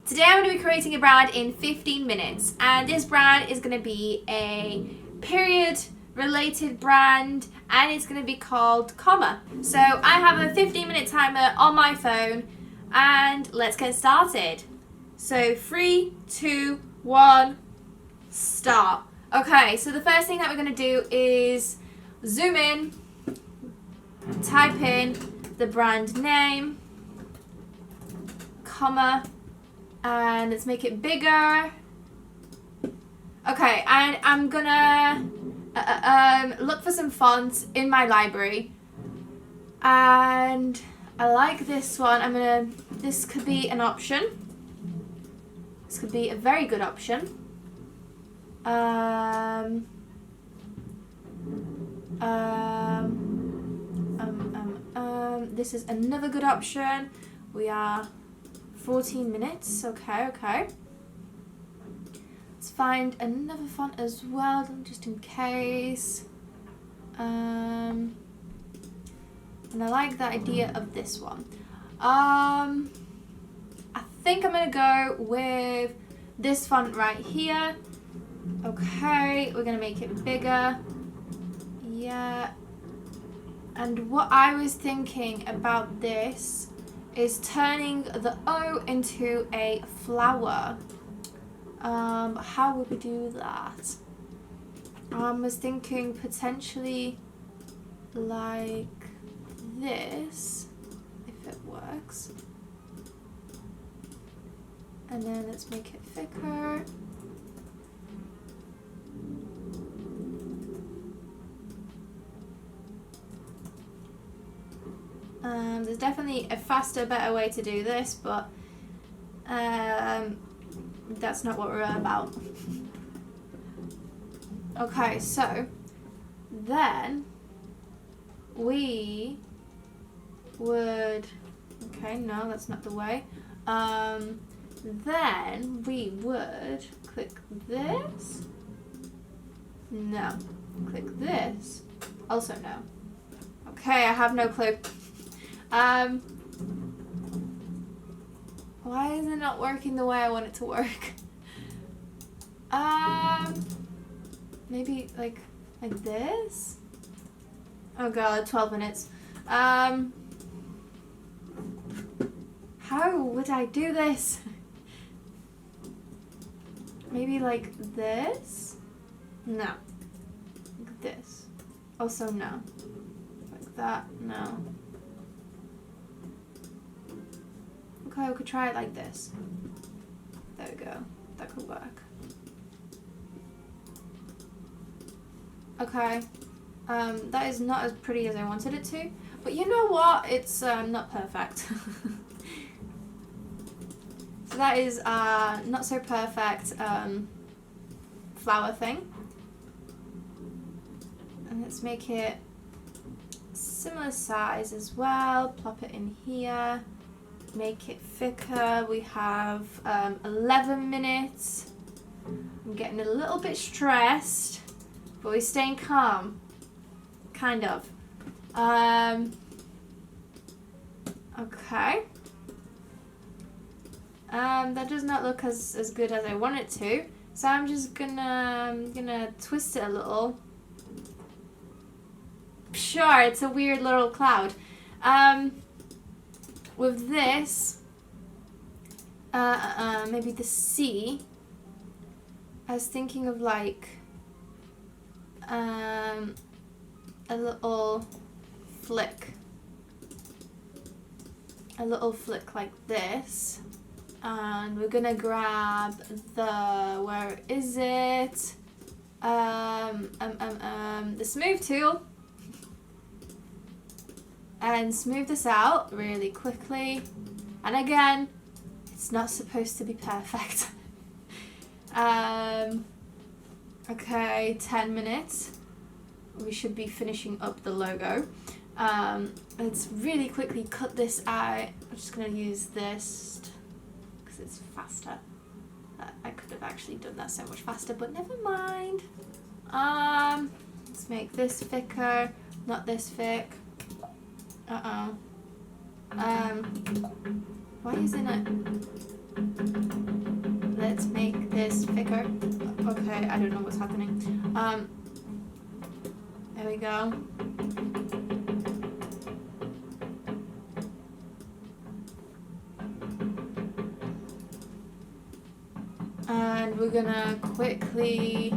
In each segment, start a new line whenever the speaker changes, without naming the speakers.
Today I'm going to be creating a brand in 15 minutes, and this brand is going to be a period related brand, and it's going to be called Comma. So I have a 15-minute timer on my phone, and let's get started. So 3, 2, 1, start. Okay, so the first thing that we're going to do is zoom in, type in the brand name, comma, and let's make it bigger. Okay, and I'm gonna look for some fonts in my library, and I like this one. This could be an option. This could be a very good option. This is another good option. We are 14 minutes. Okay. Let's find another font as well, just in case. And I like the idea of this one. I think I'm gonna go with this font right here. Okay, we're gonna make it bigger. Yeah. And what I was thinking about this is turning the O into a flower. How would we do that? I was thinking potentially like this, if it works. And then let's make it thicker. There's definitely a faster, better way to do this, but that's not what we're about. Okay, so then we would, okay, no, that's not the way. Then we would click this. No. Click this. Also no. Okay, I have no clue. Why is it not working the way I want it to work? Maybe like this? Oh god, 12 minutes. How would I do this? Maybe like this? No. Like this. Also no. Like that? No. Okay, we could try it like this. There we go. That could work. Okay. That is not as pretty as I wanted it to. But you know what? It's not perfect. So that is not so perfect flower thing. And let's make it similar size as well. Plop it in here. Make it thicker. We have 11 minutes. I'm getting a little bit stressed, but we're staying calm. Kind of. Okay. That does not look as good as I want it to. So I'm just gonna twist it a little. Sure, it's a weird little cloud. With this, maybe the C, I was thinking of like a little flick. A little flick like this. And we're gonna grab the, where is it? The smooth tool. And smooth this out really quickly. And again, it's not supposed to be perfect. Okay, 10 minutes. We should be finishing up the logo. Let's really quickly cut this out. I'm just gonna use this because it's faster. I could have actually done that so much faster, but never mind. Let's make this thicker, not this thick. Why isn't it? let's make this thicker. Okay, I don't know what's happening. There we go. And we're gonna quickly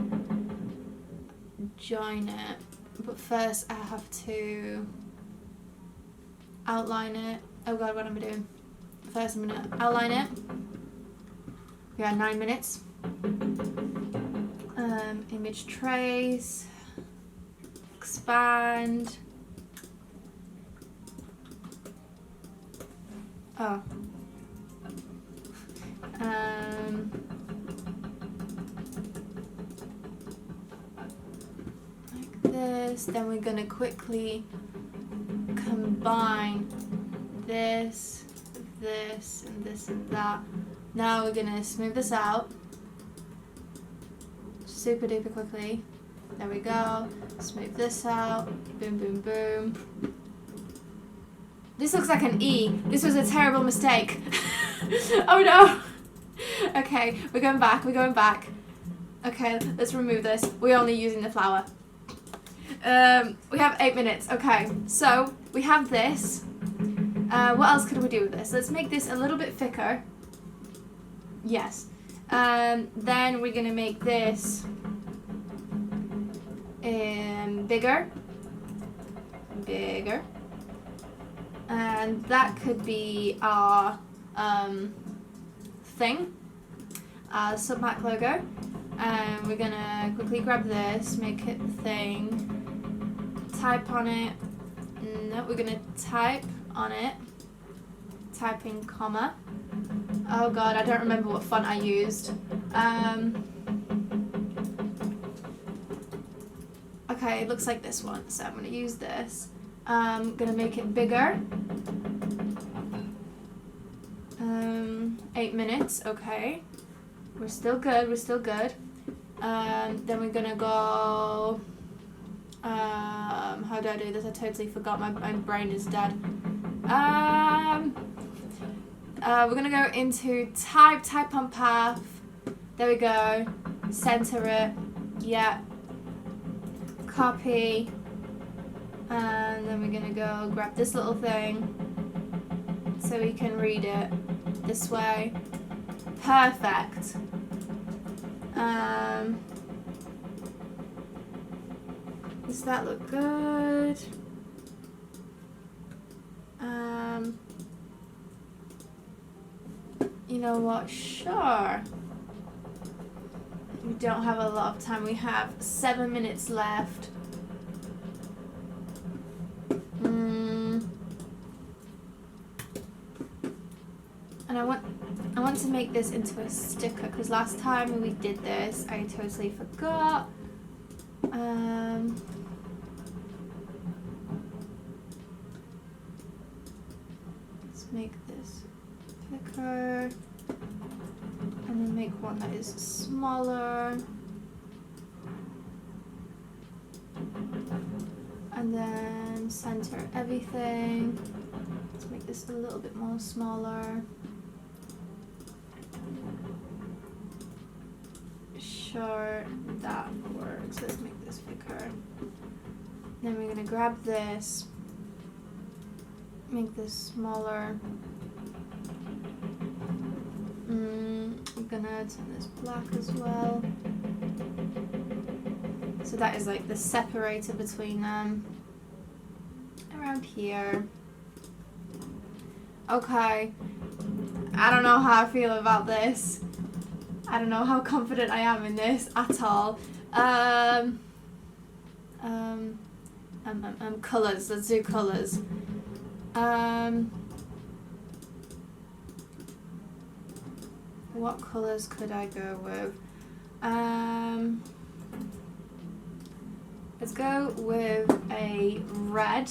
join it, but first I have to outline it. Oh god, what am I doing? First I'm gonna outline it. We are 9 minutes. Image trace, expand. Oh. Like this. Then we're gonna quickly combine this, this, and this and that. Now we're gonna smooth this out super duper quickly. There we go. Smooth this out. Boom, boom, boom. This looks like an E. This was a terrible mistake. Oh no. Okay, we're going back. We're going back. Okay, let's remove this. We're only using the flower. We have 8 minutes. Okay, so we have this. What else could we do with this? Let's make this a little bit thicker. Yes. Then we're gonna make this bigger. Bigger. And that could be our thing, our subpack logo. And we're gonna quickly grab this, make it the thing, type on it. No, we're gonna type on it, type in comma. Oh god, I don't remember what font I used. Okay, it looks like this one, so I'm gonna use this. I'm gonna make it bigger. 8 minutes, okay. We're still good, we're still good. Then we're gonna go, how do I do this? I totally forgot, my brain is dead. We're gonna go into type on path. There we go. Center it. Yeah. Copy. And then we're gonna go grab this little thing so we can read it this way. Perfect. Does that look good? You know what? Sure. We don't have a lot of time. We have 7 minutes left. And I want to make this into a sticker because last time we did this, I totally forgot. Let's make this thicker. And then make one that is smaller. And then center everything. Let's make this a little bit more smaller. Sure, that works. Let's make this thicker. Then we're gonna grab this, make this smaller. I'm gonna turn this black as well. So that is like the separator between them. Around here. Okay. I don't know how I feel about this. I don't know how confident I am in this at all. Colours. Let's do colours. What colours could I go with? Let's go with a red.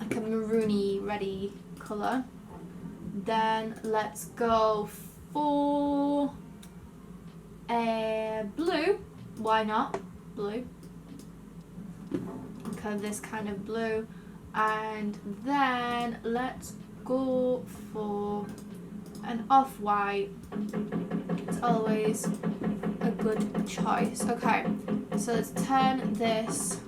Like a maroony, reddy colour. Then let's go for a blue. Why not? Blue. Okay, this kind of blue. And then let's go for an off-white. It's always a good choice. Okay, so let's turn this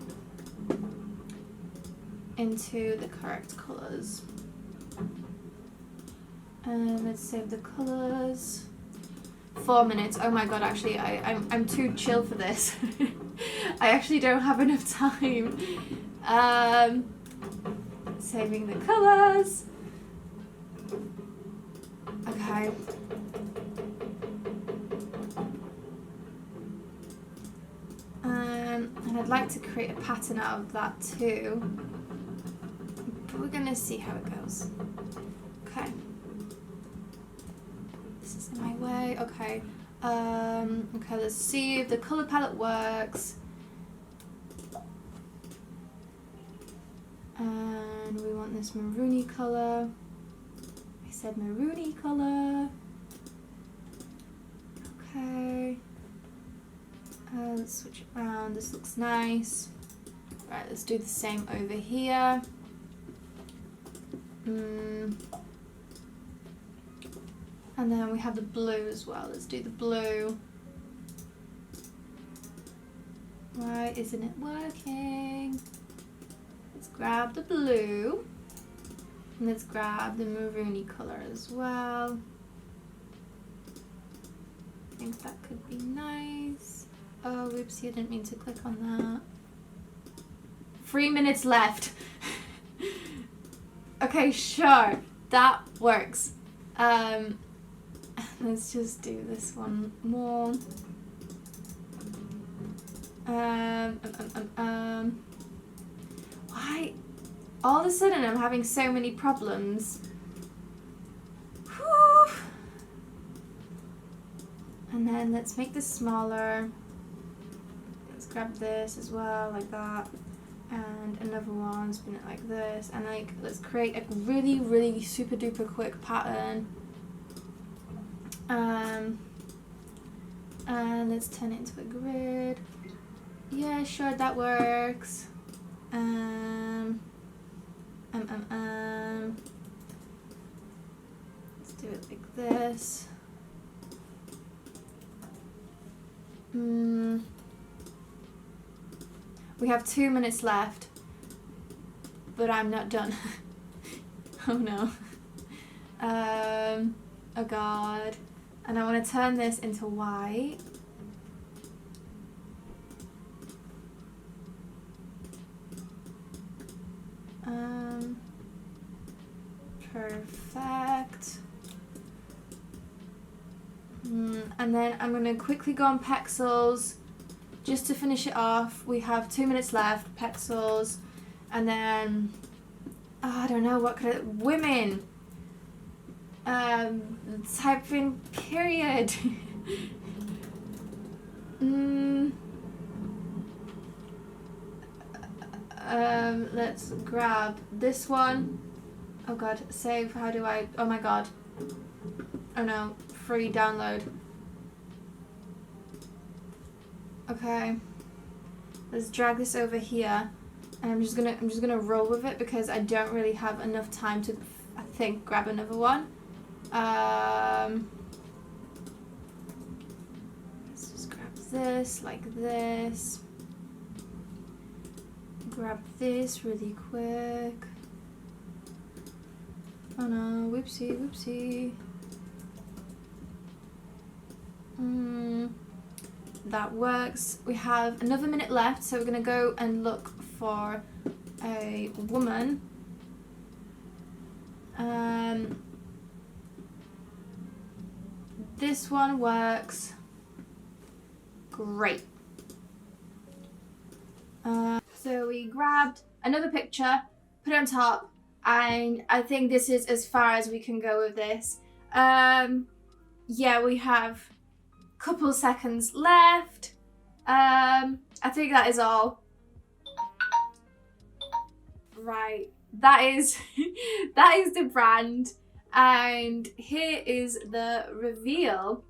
into the correct colours. And let's save the colours. 4 minutes. Oh my god, actually I'm too chill for this. I actually don't have enough time. Saving the colours. Okay. And I'd like to create a pattern out of that too. But we're gonna see how it goes. Okay. This is in my way. Okay. Okay, let's see if the colour palette works. And we want this maroony colour. I said maroony colour. Okay. Let's switch it around. This looks nice. Right, let's do the same over here. And then we have the blue as well. Let's do the blue. Why isn't it working? Let's grab the blue. And let's grab the maroony colour as well. I think that could be nice. Oh, oopsie, I didn't mean to click on that. 3 minutes left. Okay, sure. That works. Let's just do this one more. Why? All of a sudden I'm having so many problems. Whew. And then let's make this smaller. Let's grab this as well, like that. And another one, spin it like this. And like, let's create a really, really super duper quick pattern. And let's turn it into a grid. Yeah, sure, that works. Let's do it like this. We have 2 minutes left, but I'm not done. Oh no. Oh god. And I want to turn this into white. Perfect. And then I'm going to quickly go on Pexels just to finish it off. We have 2 minutes left, Pexels, and then I don't know what could women. Type in period. Let's grab this one. Oh god, save. How do I? Oh my god. Oh no, free download. Okay. Let's drag this over here, and I'm just gonna roll with it because I don't really have enough time to, I think, grab another one. Let's just grab this like this. Grab this really quick. Oh no, whoopsie, whoopsie. That works. We have another minute left, so we're gonna go and look for a woman. This one works great. So we grabbed another picture, put it on top, and I think this is as far as we can go with this. Yeah, we have a couple seconds left. I think that is all. Right, that is that is the brand, and here is the reveal.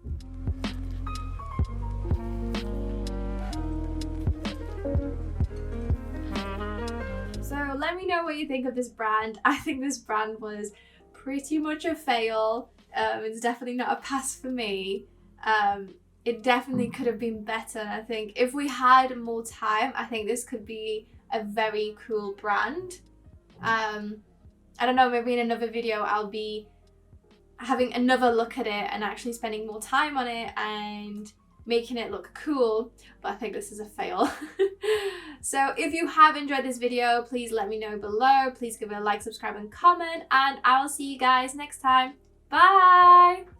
So let me know what you think of this brand. I think this brand was pretty much a fail. It's definitely not a pass for me. It definitely could have been better, and I think if we had more time, I think this could be a very cool brand. I don't know, maybe in another video I'll be having another look at it and actually spending more time on it and making it look cool, but I think this is a fail. So if you have enjoyed this video, please let me know below. Please give it a like, subscribe, and comment, and I will see you guys next time. Bye!